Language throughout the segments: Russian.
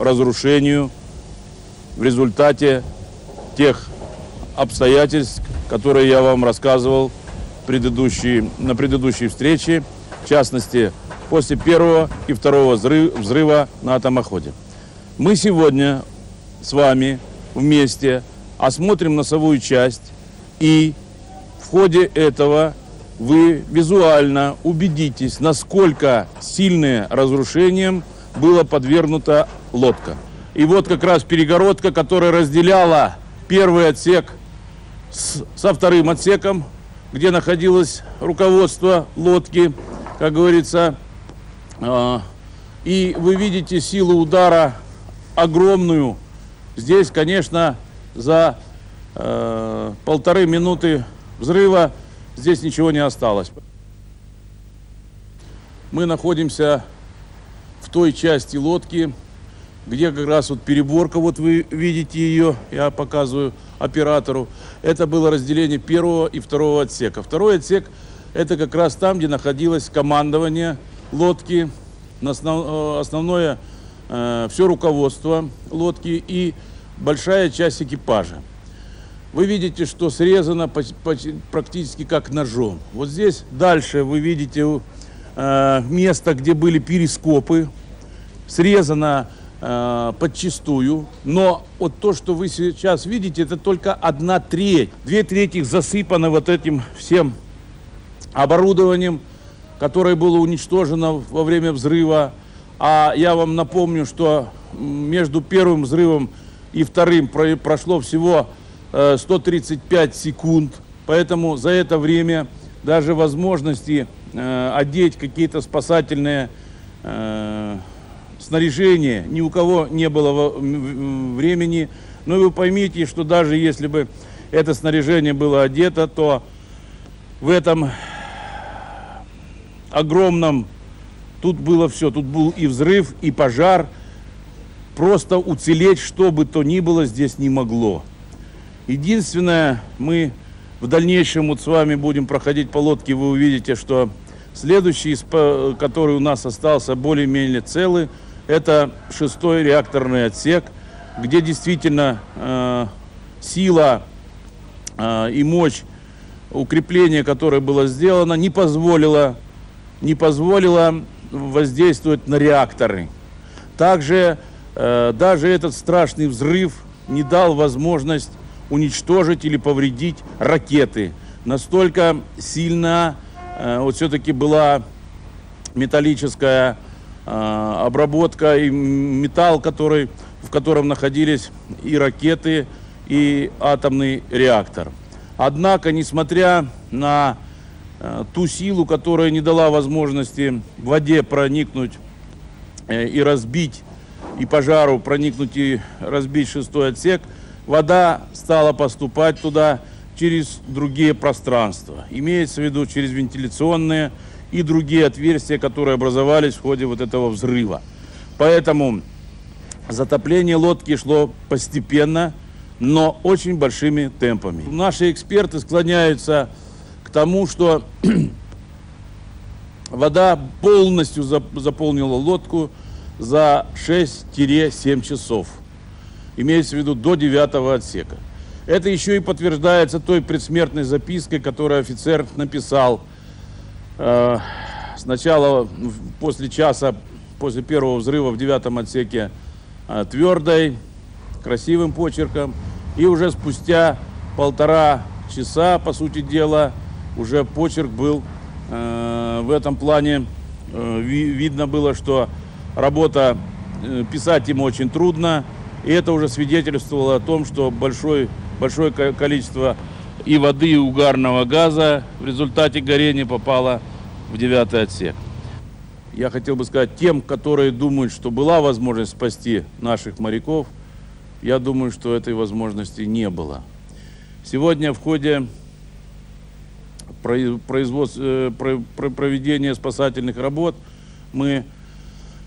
разрушению в результате тех обстоятельств, которые я вам рассказывал на предыдущей встрече, в частности, после первого и второго взрыва на атомоходе. Мы сегодня с вами вместе осмотрим носовую часть, и в ходе этого вы визуально убедитесь, насколько сильным разрушением была подвергнута лодка. И вот как раз перегородка, которая разделяла первый отсек со вторым отсеком, где находилось руководство лодки, как говорится. И вы видите силу удара огромную. Здесь, конечно, за 1,5 минуты взрыва здесь ничего не осталось. Мы находимся в той части лодки, где как раз вот переборка, вот вы видите ее, я показываю оператору. Это было разделение первого и второго отсека. Второй отсек — это как раз там, где находилось командование лодки, основное все руководство лодки и большая часть экипажа. Вы видите, что срезано практически как ножом. Вот здесь дальше вы видите место, где были перископы, срезано подчистую, но вот то, что вы сейчас видите, это только 1/3. 2/3 засыпано вот этим всем оборудованием, которое было уничтожено во время взрыва. А я вам напомню, что между первым взрывом и вторым прошло всего 135 секунд, поэтому за это время даже возможности одеть какие-то спасательные снаряжение ни у кого не было времени. Но вы поймите, что даже если бы это снаряжение было одето, то в этом огромном, тут было все, тут был и взрыв, и пожар. Просто уцелеть, что бы то ни было, здесь не могло. Единственное, мы в дальнейшем вот с вами будем проходить по лодке, вы увидите, что следующий, который у нас остался более-менее целый, это 6-й реакторный отсек, где действительно сила и мощь укрепления, которое было сделано, не позволила воздействовать на реакторы. Также даже этот страшный взрыв не дал возможность уничтожить или повредить ракеты. Настолько сильно вот все-таки была металлическая обработка и металл, в котором находились и ракеты, и атомный реактор. Однако, несмотря на ту силу, которая не дала возможности в воде проникнуть и разбить, и пожару проникнуть и разбить 6-й отсек, вода стала поступать туда через другие пространства. Имеется в виду через вентиляционные и другие отверстия, которые образовались в ходе вот этого взрыва. Поэтому затопление лодки шло постепенно, но очень большими темпами. Наши эксперты склоняются к тому, что вода полностью заполнила лодку за 6-7 часов. Имеется в виду до 9-го отсека. Это еще и подтверждается той предсмертной запиской, которую офицер написал сначала после часа, после первого взрыва в 9-м отсеке твердой, красивым почерком. И уже спустя 1,5 часа, по сути дела, уже почерк был в этом плане. Видно было, что работа, писать ему очень трудно. И это уже свидетельствовало о том, что большое количество и воды, и угарного газа в результате горения попало в 9-й отсек. Я хотел бы сказать тем, которые думают, что была возможность спасти наших моряков, я думаю, что этой возможности не было. Сегодня в ходе проведения спасательных работ мы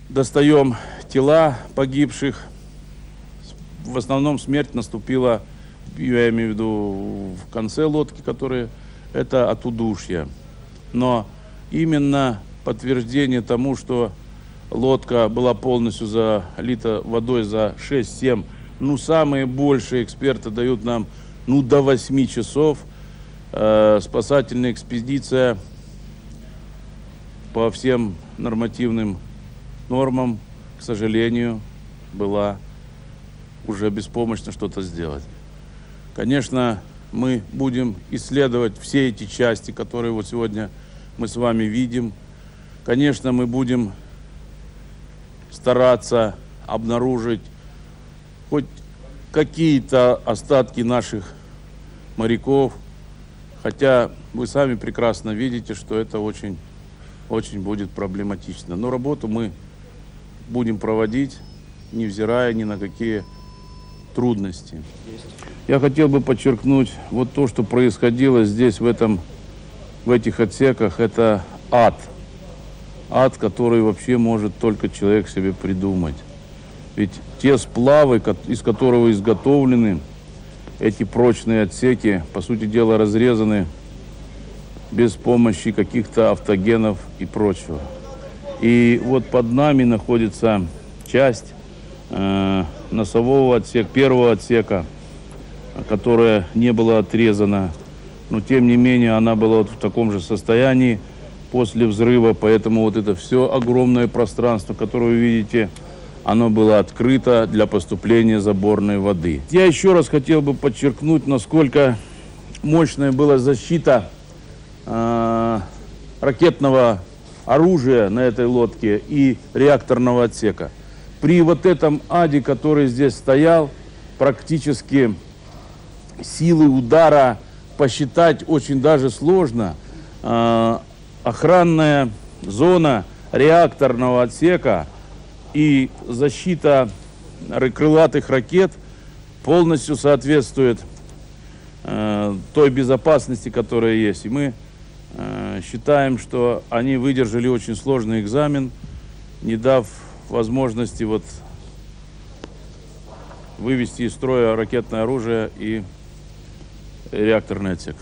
достаем тела погибших. В основном смерть наступила, я имею в виду, в конце лодки, которая это от удушья. Но именно подтверждение тому, что лодка была полностью залита водой за 6-7. Ну, самые большие эксперты дают нам, ну, до 8 часов. Спасательная экспедиция по всем нормативным нормам, к сожалению, была уже беспомощна что-то сделать. Конечно, мы будем исследовать все эти части, которые вот сегодня мы с вами видим. Конечно, мы будем стараться обнаружить хоть какие-то остатки наших моряков, хотя вы сами прекрасно видите, что это очень будет проблематично. Но работу мы будем проводить, невзирая ни на какие трудности. Я хотел бы подчеркнуть вот то, что происходило здесь, в этих отсеках, это ад. Ад, который вообще может только человек себе придумать. Ведь те сплавы, из которого изготовлены эти прочные отсеки, по сути дела, разрезаны без помощи каких-то автогенов и прочего. И вот под нами находится часть носового отсека, первого отсека, которая не была отрезана, но тем не менее она была вот в таком же состоянии после взрыва, поэтому вот это все огромное пространство, которое вы видите, оно было открыто для поступления заборной воды. Я еще раз хотел бы подчеркнуть, насколько мощная была защита ракетного оружия на этой лодке и реакторного отсека. При вот этом аде, который здесь стоял, практически силы удара посчитать очень даже сложно. Охранная зона реакторного отсека и защита крылатых ракет полностью соответствует той безопасности, которая есть. И мы считаем, что они выдержали очень сложный экзамен, не дав возможности вот вывести из строя ракетное оружие и реакторный отсек.